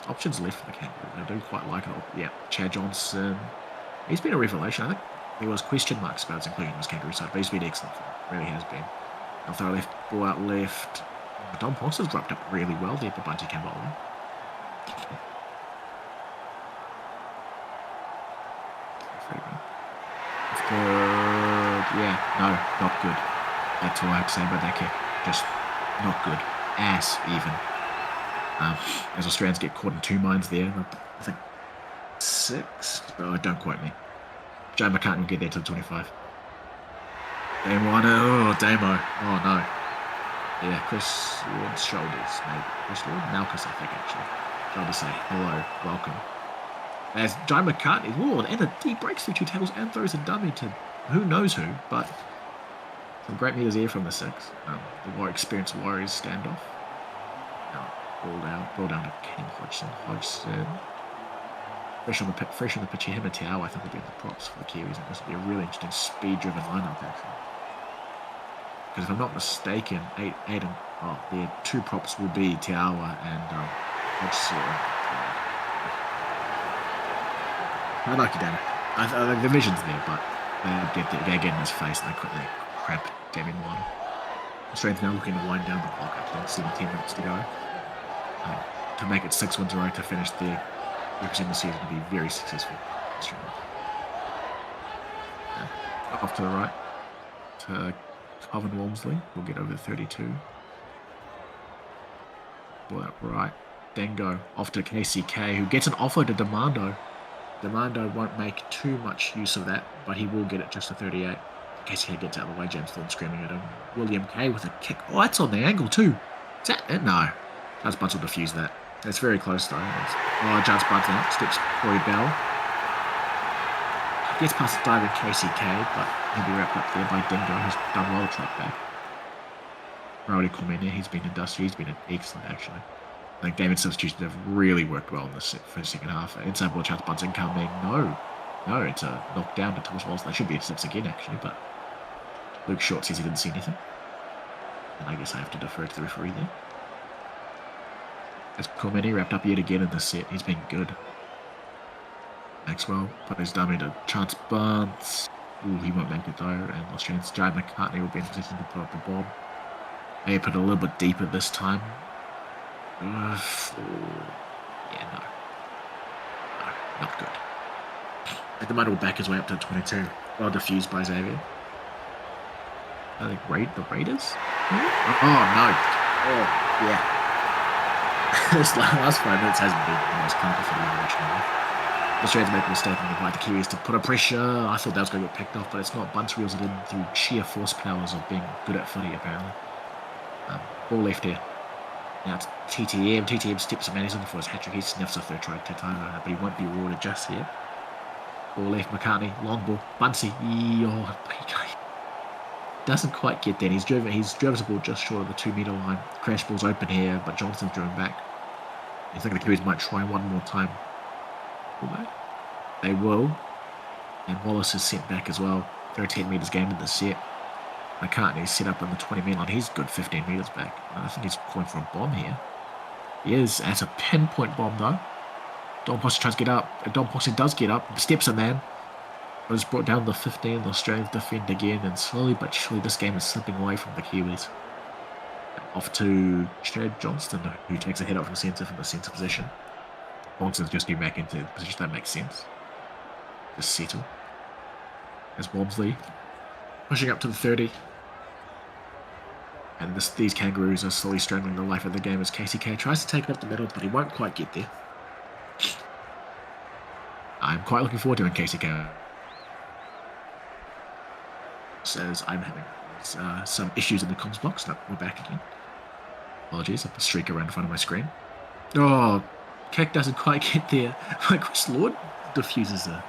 Options left for the Kangaroos. I do quite like it. Yeah, Chad Johnson. He's been a revelation. I think there was question marks about his including his Kangaroo side, but he's been excellent for him. Really has been. They'll throw left, ball out left. Dom Ponce's dropped up really well there for Bunty Campbell. Yeah, no, not good. That's all I have to say about that kick. Just not good. Ass, even. As Australians get caught in two minds there. I think 6. Oh, don't quote me. Joe McCartney will get there to the 25. Game one. Oh, Damo. Oh, no. Yeah, Chris Ward's shoulders, mate. Chris Ward? Malchus, I think, actually. Trying to say hello, welcome. There's John McCartney. Oh, and he breaks through 2 tackles and throws a dummy to who knows who, but some great meters here from the 6. The more experienced Warriors standoff. Ball down to Ken Hodgson. Fresh on the pitch here, him and Tao, I think, will be in the props for the Kiwis, and this will be a really interesting speed-driven lineup, actually. Because if I'm not mistaken, their 2 props will be Tiawa and Hodgson. I like it, Danny. The vision's there, but they get in his face and they cramp Damien One. Australians now looking to wind down the clock after 17 minutes to go. To make it 6 wins in a row to finish their representing the season to be very successful. Off to the right to Coven Walmsley. We'll get over 32. Ball out right. Dengo off to KCK, who gets an offer to Demando. Demando won't make too much use of that, but he will get it just to 38. KCK gets out of the way, James Thorne screaming at him. William K with a kick. Oh, that's on the angle too. Is that it? No. Judge Bunce will defuse that. It's very close though. Judge Bunce out. Steps Corey Bell. Gets past the diving KCK, but he'll be wrapped up there by Dingo, who's done well to track back. Rowdy Cormier, he's been industrious. He's been excellent actually. I think David's substitutions have really worked well in for the second half. Inside ball chance, Bunce incoming. No, it's a knockdown to Thomas Walls. That should be intercepts again actually, but Luke Short says he didn't see anything. And I guess I have to defer to the referee there. As Cormier wrapped up yet again in the set. He's been good. Maxwell put his dummy to Chance Bunce. Ooh, he won't make it though. And Australians, Jai McCartney will be in position to put up the bomb. May put it a little bit deeper this time. No, not good. At the moment, will back his way up to 22. Well diffused by Xavier. I think the Raiders? Oh, no. Oh, yeah. This last 5 minutes hasn't been the most comfortable originally. The Australians make a mistake and invite the Kiwis to put a pressure. I thought that was going to get picked off, but it's not. Bunce reels it in through sheer force powers of being good at footy, apparently. Ball left here. Now it's TTM. TTM steps him and he's on for his hat-trick. He sniffs a third try to Tatana, but he won't be rewarded just yet. Ball left, McCartney. Long ball. Buncey. Doesn't quite get there. He's driven the ball just short of the 2-metre line. Crash ball's open here, but Johnson's driven back. I think the Kiwis might try one more time. Will they? They will. And Wallace is sent back as well. 13 metres game in the set. McCartney's set up on the 20-metre line. He's good 15 metres back. I think he's going for a bomb here. He is. That's a pinpoint bomb though. Don Posse tries to get up. Don Posse does get up. Steps a man. But it's brought down to 15. The Australians defend again. And slowly but surely this game is slipping away from the Kiwis. Off to Chad Johnston, who takes a head up from the centre position. Johnston's just getting back into the position. That makes sense. Just settle. As Walmsley pushing up to the 30. And these Kangaroos are slowly strangling the life of the game as KCK tries to take it up the middle, but he won't quite get there. I'm quite looking forward to it in KCK. Says I'm having some issues in the comms box. No, we're back again. Apologies, I have a streak around in front of my screen. Oh, kick doesn't quite get there. Chris Lord diffuses a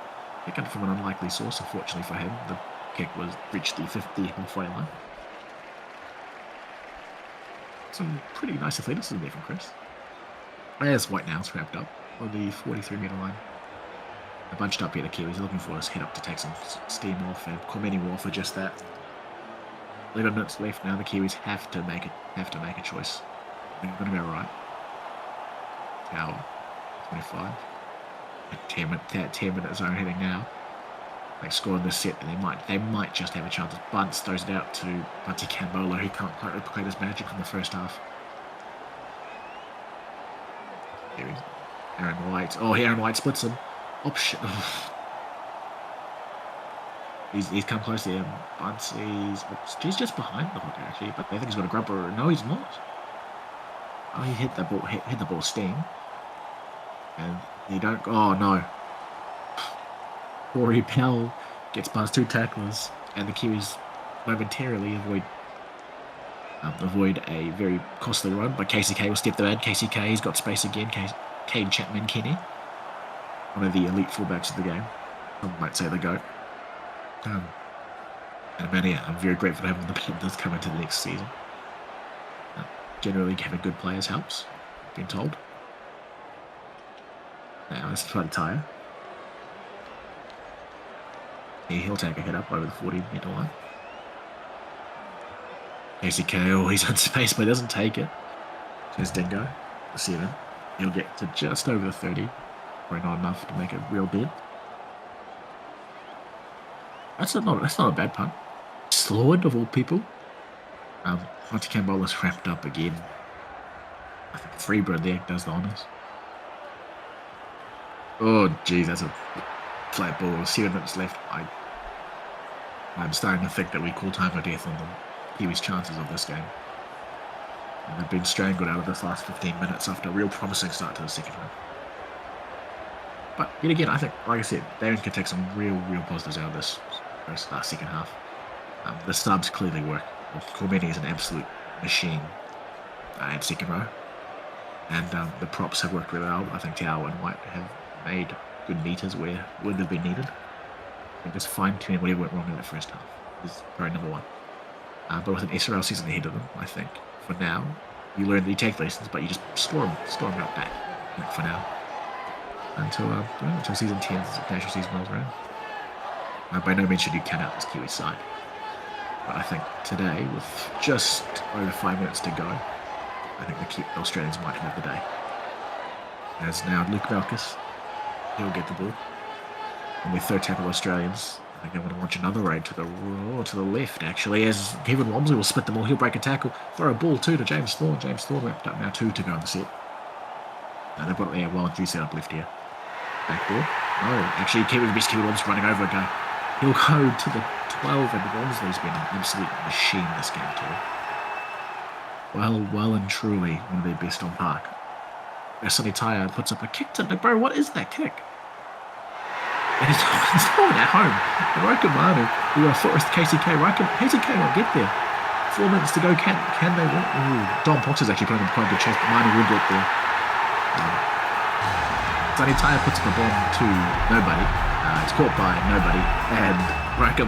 kick from an unlikely source, unfortunately for him. The kick reached the 50 halfway line. Some pretty nice athleticism there from Chris. There's White Nails wrapped up on the 43-metre line. They're bunched up here, the Kiwis, looking for his head up to take some steam off, and Cormini will offer just that. 11 minutes left now. The Kiwis have to make a choice. They're going to be alright. Tower, 25. 10-minute zone heading now. They score in this set, and they might just have a chance. Bunce throws it out to Bunty Cambola, who can't quite replicate his magic from the first half. Here is Aaron White. Oh, Aaron White splits him. Oh shit! He's come close there. Bunce he's just behind the hooker actually, but I think he's got a grubber. No, he's not. Oh, he hit the ball sting, and he don't. Oh no! Corey Pell gets past 2 tacklers, and the Kiwis momentarily avoid a very costly run, but KCK will step them in. KCK, he's got space again. Kane Chapman Kenny, one of the elite fullbacks of the game. Some might say the GOAT. And man, yeah, I'm very grateful to have the Panthers come into the next season. Generally, having good players helps, I've been told. Now, let's try to tire. Yeah, he'll take a hit up over the 40-metre line. KCK, oh, he's on space, but he doesn't take it. There's Dingo, the 7. He'll get to just over the 30. Probably not enough to make a real bid. That's not a bad punt. Slowed, of all people. Hunter Campbell's wrapped up again. I think Freebird there does the honours. Oh, geez, that's a flat ball. 7 minutes left. I'm starting to think that we call time of death on them. Kiwis' chances of this game. And they've been strangled out of this last 15 minutes after a real promising start to the second half. But yet again, I think, like I said, Darren can take some real positives out of this second half. The subs clearly work. Cormetti is an absolute machine at second row. And the props have worked really well. I think Tao and White have made good meters where would have been needed. I think just fine-tuning whatever went wrong in the first half is probably number one. But with an SRL season ahead of them, I think for now, you learn that you take lessons, but you just storm out back for now. Until season 10, the national season rolls around. By no means should you count out this Kiwi side. But I think today, with just over 5 minutes to go, I think the Australians might have the day. As now Luke Malkus, he'll get the ball. And with third tackle Australians, I think they want to launch another raid to the left, actually, as Kevin Wamsley will split them all. He'll break a tackle, throw a ball too to James Thorne. James Thorne wrapped up now 2 to go on the set. Now they've got a well and 3 set up left here. Back ball. No, actually, Kevin Wamsley running over a guy. He'll go to the 12, and Wamsley's been an absolute machine this game too. Well and truly one of their best on park. Sonny Tyre puts up a kick to bro, what is that kick? And it's not at home. And Manu, who are Forest KCK, KCK won't get there. 4 minutes to go, can they win? Ooh, Dom Potts is actually putting up quite a good chase, but Manu will get there. Sonny Tyre puts up a bomb to nobody. It's caught by nobody, and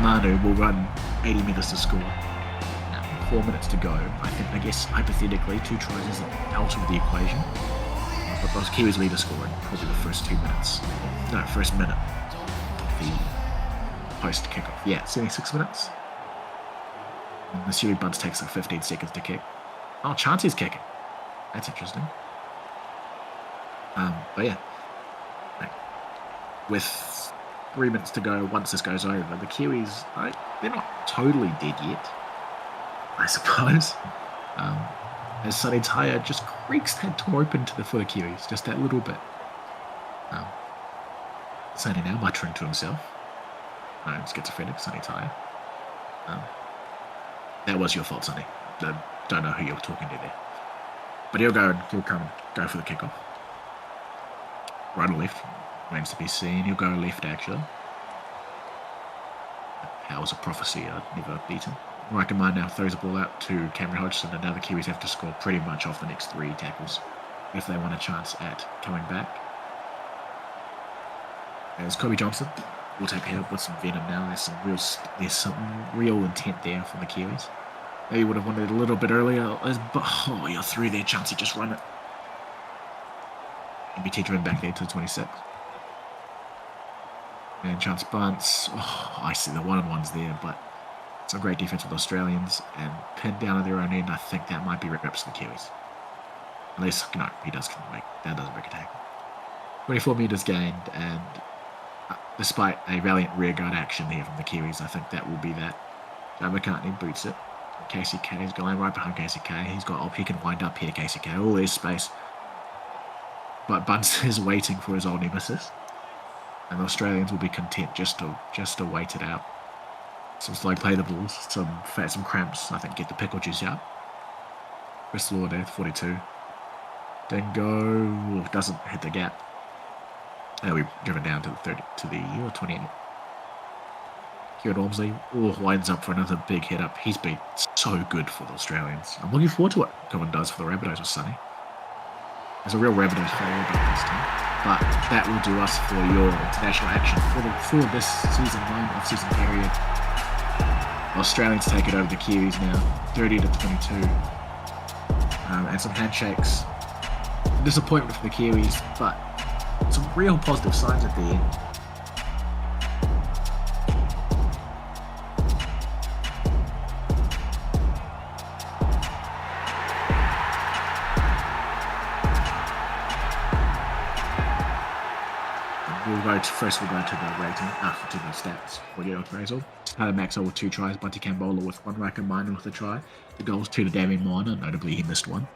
Manu will run 80 metres to score. 4 minutes to go. I guess hypothetically 2 tries is out of the equation. But those Kiwis lead a scoring probably the first 2 minutes. No, first minute of the post kickoff. Yeah, 76 minutes. And the Suey Buds takes like 15 seconds to kick. Oh, Chancy's kicking. That's interesting. But yeah. With 3 minutes to go, once this goes over, the Kiwis, they're not totally dead yet, I suppose. As Sonny Tyre just creaks that door open for the Kiwis, just that little bit. Sonny now muttering to himself. Schizophrenic, Sonny Tyre. That was your fault, Sonny. Don't know who you're talking to there. But he'll come and go for the kickoff. Right or left, remains to be seen. He'll go left, actually. Powers of prophecy are never beaten. Rakamai now throws the ball out to Cameron Hodgson, and now the Kiwis have to score pretty much off the next 3 tackles if they want a chance at coming back. As Kobe Johnson will take a hit up with some venom now. There's some real intent there from the Kiwis. Maybe would have wanted it a little bit earlier, but you're through there, Chancey, just run it. MBT driven back there to the 26. And Chance Bunce, I see the one-on-ones there, but some great defense with Australians, and pinned down at their own end. I think that might be rips for the Kiwis. Unless, no, he doesn't break a tackle. 24 metres gained, and despite a valiant rearguard action here from the Kiwis, I think that will be that. Joe McCartney boots it. KCK is going right behind KCK. He can wind up here, KCK. Oh, there's space. But Bunce is waiting for his old nemesis. And the Australians will be content just to wait it out. Some slow play the balls, some cramps, I think, get the pickle juice out. Chris Law there, 42. Dingo doesn't hit the gap. Now we've driven down to the 30, to the 28. Kieran Ormsley winds up for another big hit up. He's been so good for the Australians. I'm looking forward to what Cohen does for the Rabbitohs with Sonny. There's a real Rabbitohs failure about this team. But that will do us for your international action for this season 9 off-season period. Australians take it over the Kiwis now, 30-22. And some handshakes. Disappointment for the Kiwis, but some real positive signs at the end. We'll go to the rating, to the stats for your appraisal. Tyler Maxwell with 2 tries, Bunty Cambola with 1, Racker Minor with a try. The goals 2 to Damien Minor, notably he missed 1.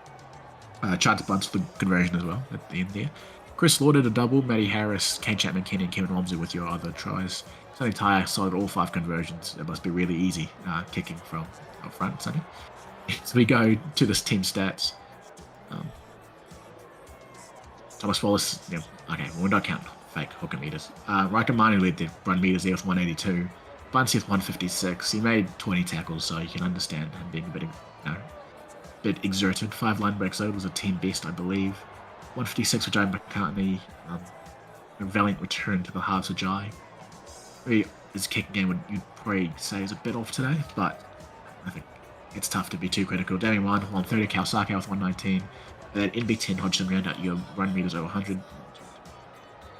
Chance Bunts for the conversion as well at the end there. Chris Lauder a double, Matty Harris, Kane Chapman, Kenny, and Kevin Ormsley with your other tries. Sonny Tyre solid all 5 conversions. It must be really easy kicking from up front, Sonny. So we go to this team stats. Thomas Wallace, okay, we're not counting fake hooker meters. Riker Minor led the run meters there with 182. Bunty with 156. He made 20 tackles, so you can understand him being a bit exerted. 5 line breaks out was a team best, I believe. 156 for Jai McCartney. A valiant return to the halves of Jai. His kicking game you'd probably say is a bit off today, but I think it's tough to be too critical. Damien 130, Kawasaki with 119. Then NB10 Hodgson round out your run meters over 100.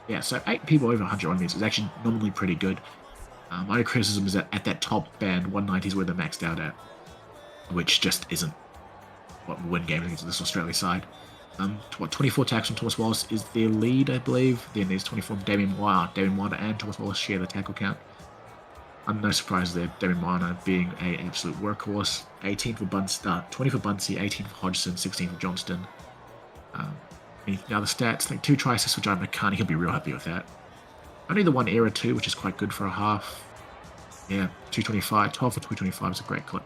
Yeah, so 8 people over 100 run meters is actually nominally pretty good. My only criticism is that at that top band, 190 is where they're maxed out at, which just isn't what will win games against this Australia side. 24 tackles from Thomas Wallace is their lead, I believe. Then there's 24 from Damien Wilder and Thomas Wallace share the tackle count. I'm no surprise there, Damien Wilder being an absolute workhorse. 18 for Bunty, 20 for Bunty, 18 for Hodgson, 16 for Johnston. Any other stats, like 2 try assists for John McCartney, he'll be real happy with that. Only the 1 error too, which is quite good for a half. Yeah, 225, 12 for 225 is a great clip.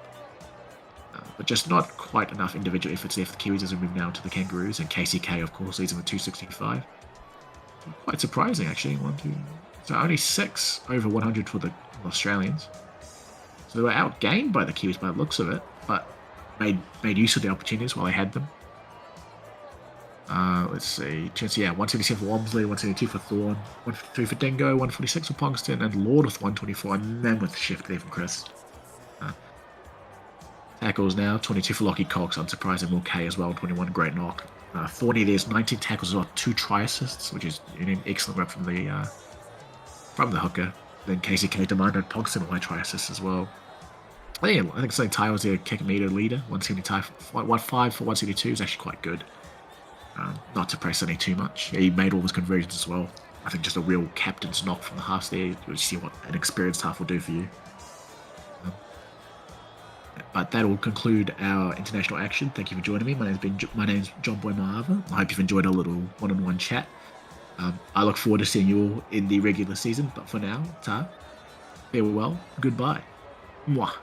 But just not quite enough individual efforts there for the Kiwis as we move now to the Kangaroos, and KCK, of course, leads them with 265. Quite surprising, actually. So only 6 over 100 for the Australians. So they were outgained by the Kiwis by the looks of it, but made use of the opportunities while they had them. Let's see. 177 for Wamsley, 172 for Thorne, 153 for Dingo, 146 for Pongston, and Lord with 124, and then with the shift there from Chris. Tackles now, 22 for Lockie Cox, unsurprising, Will K as well, 21, great knock. Thorny, there's 19 tackles as well, 2 try assists, which is an excellent rep from the hooker. Then KCK demanded Pongston with try assists as well. I think Sonny Ty was their kick meter leader, 175 for 172 is actually quite good. Not to press Sonny too much. He made all his conversions as well. I think just a real captain's knock from the halves there. You'll see what an experienced half will do for you. But that will conclude our international action. Thank you for joining me. My name's John Boy Maava. I hope you've enjoyed our little one-on-one chat. I look forward to seeing you all in the regular season. But for now, farewell, goodbye. Mwah.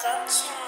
Gotcha.